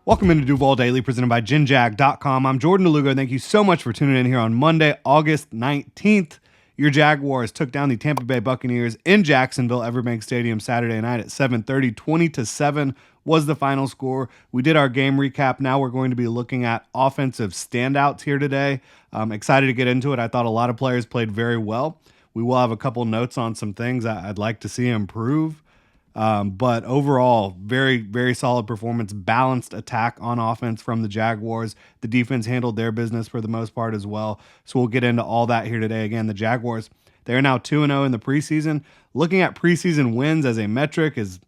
Welcome into Duval Daily, presented by GenJag.com. I'm Jordan DeLugo. Thank you so much for tuning in here on Monday, August 19th. Your Jaguars took down the Tampa Bay Buccaneers in Jacksonville, Everbank Stadium, Saturday night at 7:30. 20-7 was the final score. We did our game recap. Now we're going to be looking at offensive standouts here today. I'm excited to get into it. I thought a lot of players played very well. We will have a couple notes on some things I'd like to see improve. But overall, very, very solid performance, balanced attack on offense from the Jaguars. The defense handled their business for the most part as well. So we'll get into all that here today. Again, the Jaguars, they're now 2-0 in the preseason. Looking at preseason wins as a metric is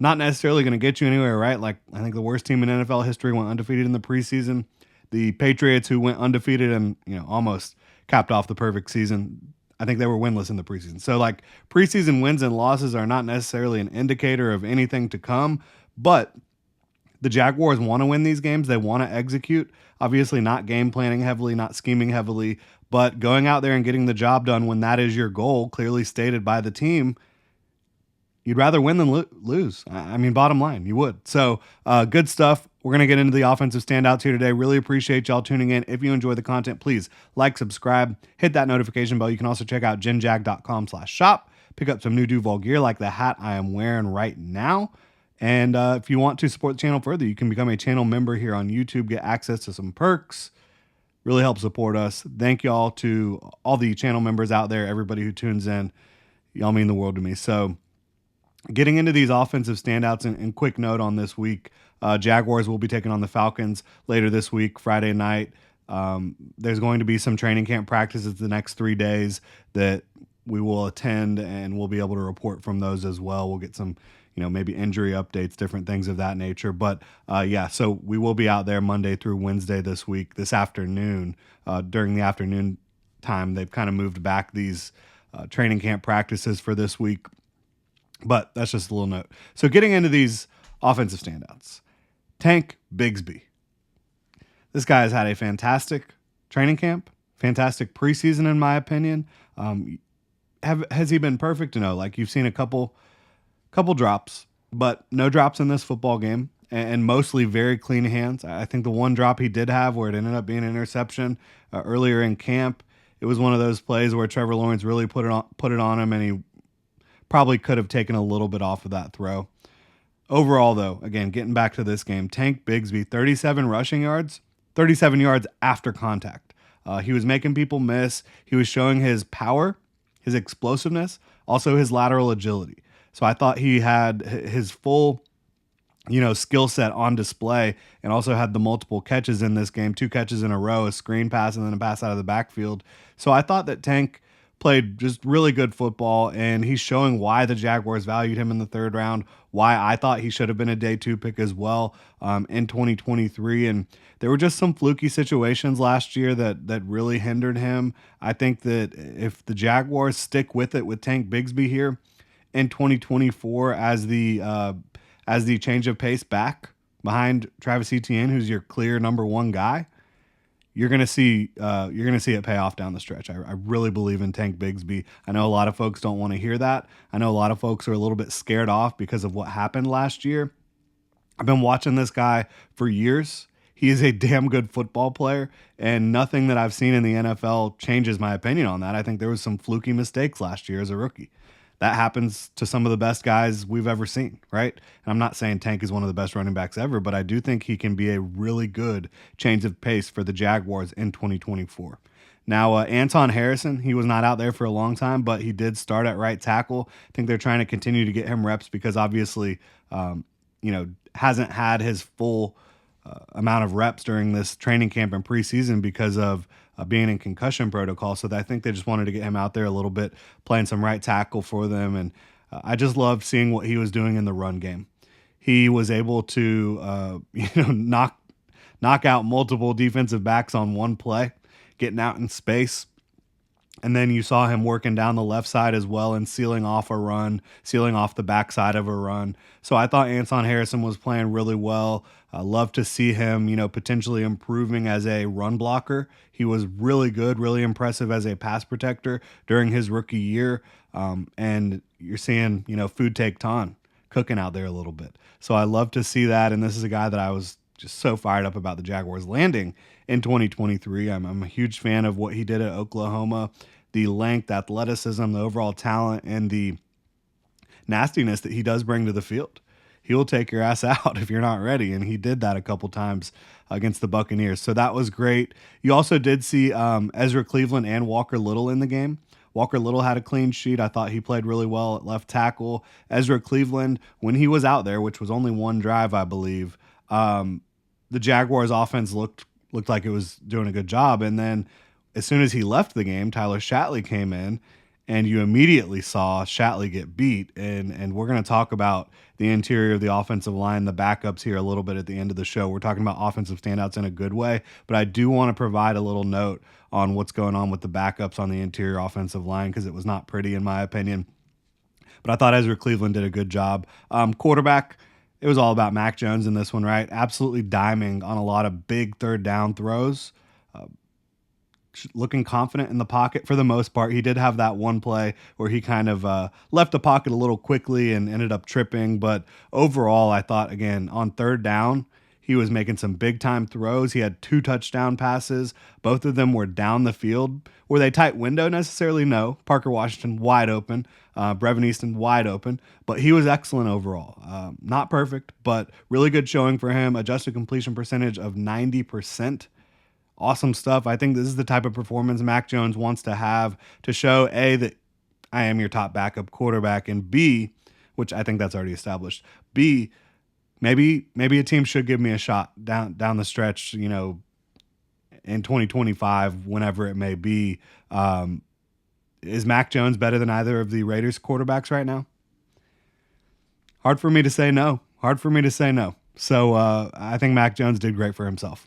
not necessarily going to get you anywhere, right? Like, I think the worst team in NFL history went undefeated in the preseason. The Patriots, who went undefeated and almost capped off the perfect season, I think they were winless in the preseason. So, like, preseason wins and losses are not necessarily an indicator of anything to come, but the Jaguars want to win these games. They want to execute. Obviously, not game planning heavily, not scheming heavily, but going out there and getting the job done when that is your goal, clearly stated by the team. You'd rather win than lose. I mean, bottom line, you would. So, good stuff. We're going to get into the offensive standouts here today. Really appreciate y'all tuning in. If you enjoy the content, please like, subscribe, hit that notification bell. You can also check out genjag.com/shop. Pick up some new Duval gear like the hat I am wearing right now. And if you want to support the channel further, you can become a channel member here on YouTube, get access to some perks. Really help support us. Thank y'all to all the channel members out there, everybody who tunes in. Y'all mean the world to me. So, getting into these offensive standouts, and quick note on this week, Jaguars will be taking on the Falcons later this week, Friday night. There's going to be some training camp practices the next 3 days that we will attend, and we'll be able to report from those as well. We'll get some, maybe injury updates, different things of that nature. But so we will be out there Monday through Wednesday this afternoon. During the afternoon time, they've kind of moved back these training camp practices for this week. But that's just a little note. So getting into these offensive standouts, Tank Bigsby. This guy has had a fantastic training camp, fantastic preseason, in my opinion. Has he been perfect? No. Like, you've seen a couple drops, but no drops in this football game, and mostly very clean hands. I think the one drop he did have, where it ended up being an interception earlier in camp, it was one of those plays where Trevor Lawrence really put it on him, and he probably could have taken a little bit off of that throw. Overall, though, again, getting back to this game, Tank Bigsby, 37 rushing yards, 37 yards after contact. He was making people miss. He was showing his power, his explosiveness, also his lateral agility. So I thought he had his full, skill set on display, and also had the multiple catches in this game, 2 catches in a row, a screen pass, and then a pass out of the backfield. So I thought that Tank played just really good football, and he's showing why the Jaguars valued him in the 3rd round, why I thought he should have been a day 2 pick as well in 2023. And there were just some fluky situations last year that really hindered him. I think that if the Jaguars stick with it with Tank Bigsby here in 2024 as the change of pace back behind Travis Etienne, who's your clear number 1 guy, you're gonna see it pay off down the stretch. I really believe in Tank Bigsby. I know a lot of folks don't want to hear that. I know a lot of folks are a little bit scared off because of what happened last year. I've been watching this guy for years. He is a damn good football player, and nothing that I've seen in the NFL changes my opinion on that. I think there was some fluky mistakes last year as a rookie. That happens to some of the best guys we've ever seen, right? And I'm not saying Tank is one of the best running backs ever, but I do think he can be a really good change of pace for the Jaguars in 2024. Now, Anton Harrison, he was not out there for a long time, but he did start at right tackle. I think they're trying to continue to get him reps because obviously, hasn't had his full amount of reps during this training camp and preseason because of being in concussion protocol. So I think they just wanted to get him out there a little bit, playing some right tackle for them. And I just loved seeing what he was doing in the run game. He was able to, knock out multiple defensive backs on one play, getting out in space. And then you saw him working down the left side as well and sealing off a run, sealing off the backside of a run. So I thought Anton Harrison was playing really well. I love to see him, potentially improving as a run blocker. He was really good, really impressive as a pass protector during his rookie year. And you're seeing, Food Take Ton cooking out there a little bit. So I love to see that. And this is a guy that I was just so fired up about the Jaguars landing in 2023. I'm a huge fan of what he did at Oklahoma, the length, athleticism, the overall talent, and the nastiness that he does bring to the field. He will take your ass out if you're not ready, and he did that a couple times against the Buccaneers. So that was great. You also did see Ezra Cleveland and Walker Little in the game. Walker Little had a clean sheet. I thought he played really well at left tackle. Ezra Cleveland, when he was out there, which was only one drive, I believe, the Jaguars offense looked like it was doing a good job. And then as soon as he left the game, Tyler Shatley came in, and you immediately saw Shatley get beat. And we're going to talk about the interior of the offensive line, the backups here a little bit at the end of the show. We're talking about offensive standouts in a good way, but I do want to provide a little note on what's going on with the backups on the interior offensive line, because it was not pretty in my opinion. But I thought Ezra Cleveland did a good job. Quarterback, it was all about Mac Jones in this one, right? Absolutely diming on a lot of big third down throws. Looking confident in the pocket for the most part. He did have that one play where he kind of left the pocket a little quickly and ended up tripping. But overall, I thought, again, on third down, he was making some big-time throws. He had 2 touchdown passes. Both of them were down the field. Were they tight window necessarily? No. Parker Washington wide open. Brevin Easton wide open. But he was excellent overall. Not perfect, but really good showing for him. Adjusted completion percentage of 90%. Awesome stuff. I think this is the type of performance Mac Jones wants to have to show, A, that I am your top backup quarterback, and B, which I think that's already established, B, maybe a team should give me a shot down the stretch, in 2025, whenever it may be. Is Mac Jones better than either of the Raiders quarterbacks right now? Hard for me to say no. So I think Mac Jones did great for himself.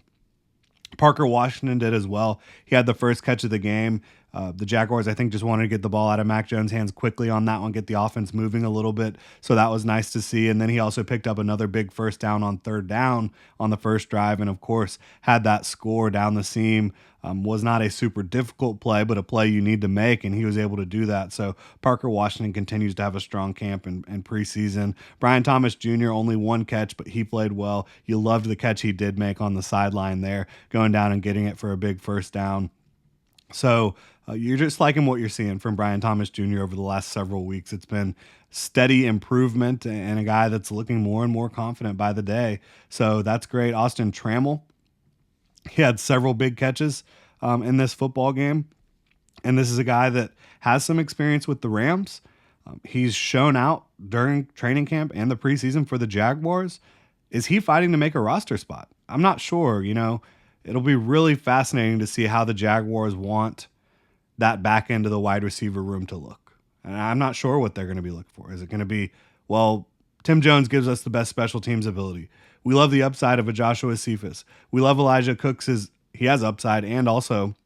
Parker Washington did as well. He had the first catch of the game. The Jaguars, I think, just wanted to get the ball out of Mac Jones' hands quickly on that one, get the offense moving a little bit. So that was nice to see. And then he also picked up another big first down on third down on the first drive. And, of course, had that score down the seam. Was not a super difficult play, but a play you need to make, and he was able to do that. So Parker Washington continues to have a strong camp in preseason. Brian Thomas Jr., only one catch, but he played well. You loved the catch he did make on the sideline there, going down and getting it for a big first down. So you're just liking what you're seeing from Brian Thomas Jr. over the last several weeks. It's been steady improvement and a guy that's looking more and more confident by the day. So that's great. Austin Trammell, he had several big catches in this football game. And this is a guy that has some experience with the Rams. He's shown out during training camp and the preseason for the Jaguars. Is he fighting to make a roster spot? I'm not sure. It'll be really fascinating to see how the Jaguars want that back end of the wide receiver room to look. And I'm not sure what they're going to be looking for. Is it going to be, well, Tim Jones gives us the best special teams ability. We love the upside of a Joshua Cephas. We love Elijah Cooks. He has upside and also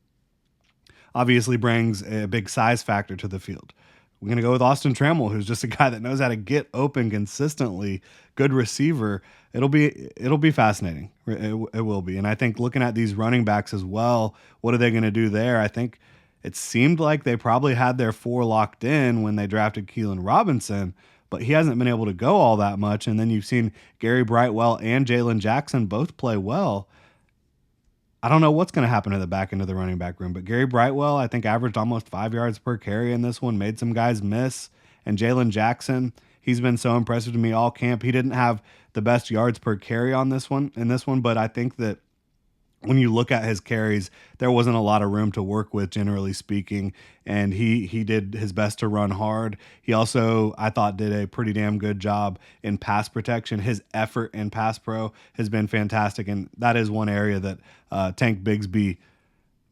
obviously brings a big size factor to the field. We're going to go with Austin Trammell, who's just a guy that knows how to get open consistently, good receiver. It'll be fascinating. It will be. And I think looking at these running backs as well, what are they going to do there? I think it seemed like they probably had their 4 locked in when they drafted Keelan Robinson, but he hasn't been able to go all that much. And then you've seen Gary Brightwell and Jalen Jackson both play well. I don't know what's going to happen to the back end of the running back room, but Gary Brightwell, I think, averaged almost 5 yards per carry in this one, made some guys miss. And Jalen Jackson, he's been so impressive to me all camp. He didn't have the best yards per carry in this one, but I think that when you look at his carries, there wasn't a lot of room to work with, generally speaking, and he did his best to run hard. He also, I thought, did a pretty damn good job in pass protection. His effort in pass pro has been fantastic, and that is one area that Tank Bigsby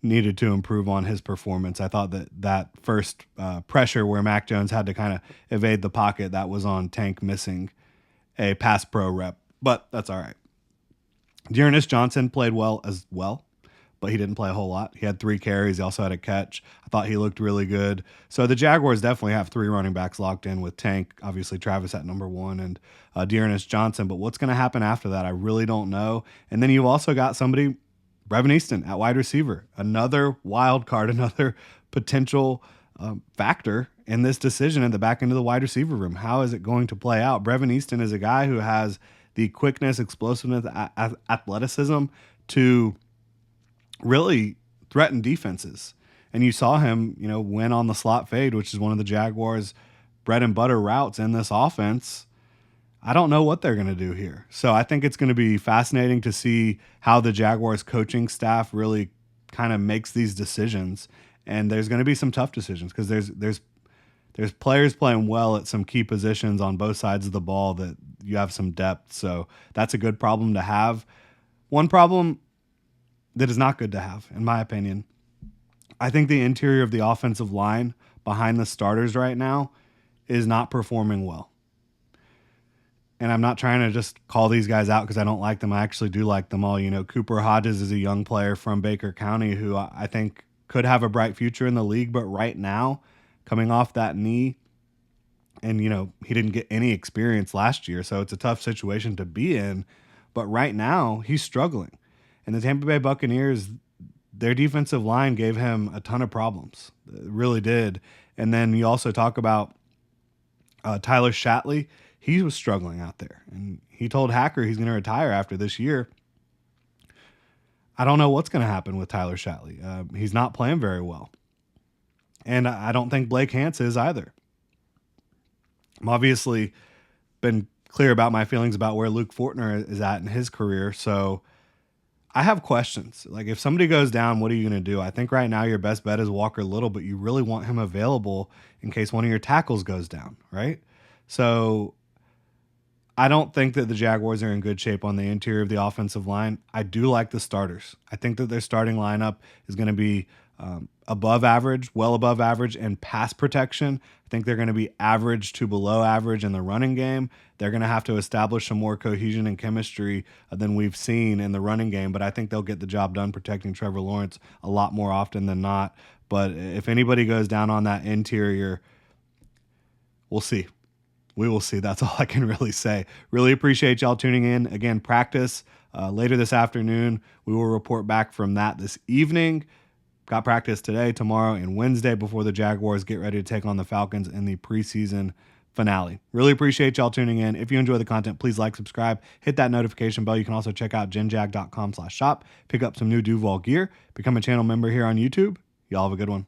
needed to improve on his performance. I thought that first pressure where Mac Jones had to kind of evade the pocket, that was on Tank missing a pass pro rep, but that's all right. Dearness Johnson played well as well, but he didn't play a whole lot. He had 3 carries. He also had a catch. I thought he looked really good. So the Jaguars definitely have 3 running backs locked in with Tank, obviously Travis at number 1, and Dearness Johnson. But what's going to happen after that, I really don't know. And then you've also got somebody, Brevin Easton at wide receiver, another wild card, another potential factor in this decision at the back end of the wide receiver room. How is it going to play out? Brevin Easton is a guy who has the quickness, explosiveness, athleticism to really threaten defenses. And you saw him, win on the slot fade, which is one of the Jaguars' bread and butter routes in this offense. I don't know what they're going to do here. So I think it's going to be fascinating to see how the Jaguars coaching staff really kind of makes these decisions. And there's going to be some tough decisions because there's players playing well at some key positions on both sides of the ball that you have some depth. So that's a good problem to have. One problem that is not good to have, in my opinion, I think the interior of the offensive line behind the starters right now is not performing well. And I'm not trying to just call these guys out because I don't like them. I actually do like them all. Cooper Hodges is a young player from Baker County who I think could have a bright future in the league. But right now, coming off that knee, and, he didn't get any experience last year. So it's a tough situation to be in. But right now, he's struggling. And the Tampa Bay Buccaneers, their defensive line gave him a ton of problems. It really did. And then you also talk about Tyler Shatley. He was struggling out there, and he told Hacker he's going to retire after this year. I don't know what's going to happen with Tyler Shatley. He's not playing very well. And I don't think Blake Hance is either. I'm obviously been clear about my feelings about where Luke Fortner is at in his career, so I have questions. Like, if somebody goes down, what are you going to do? I think right now your best bet is Walker Little, but you really want him available in case one of your tackles goes down, right? So I don't think that the Jaguars are in good shape on the interior of the offensive line. I do like the starters. I think that their starting lineup is going to be above average, well above average in pass protection. I think they're going to be average to below average in the running game. They're going to have to establish some more cohesion and chemistry than we've seen in the running game, but I think they'll get the job done protecting Trevor Lawrence a lot more often than not. But if anybody goes down on that interior, we'll see. We will see. That's all I can really say. Really appreciate y'all tuning in. Again, practice later this afternoon. We will report back from that this evening. Got practice today, tomorrow, and Wednesday before the Jaguars get ready to take on the Falcons in the preseason finale. Really appreciate y'all tuning in. If you enjoy the content, please like, subscribe, hit that notification bell. You can also check out genjag.com/shop, pick up some new Duval gear, become a channel member here on YouTube. Y'all have a good one.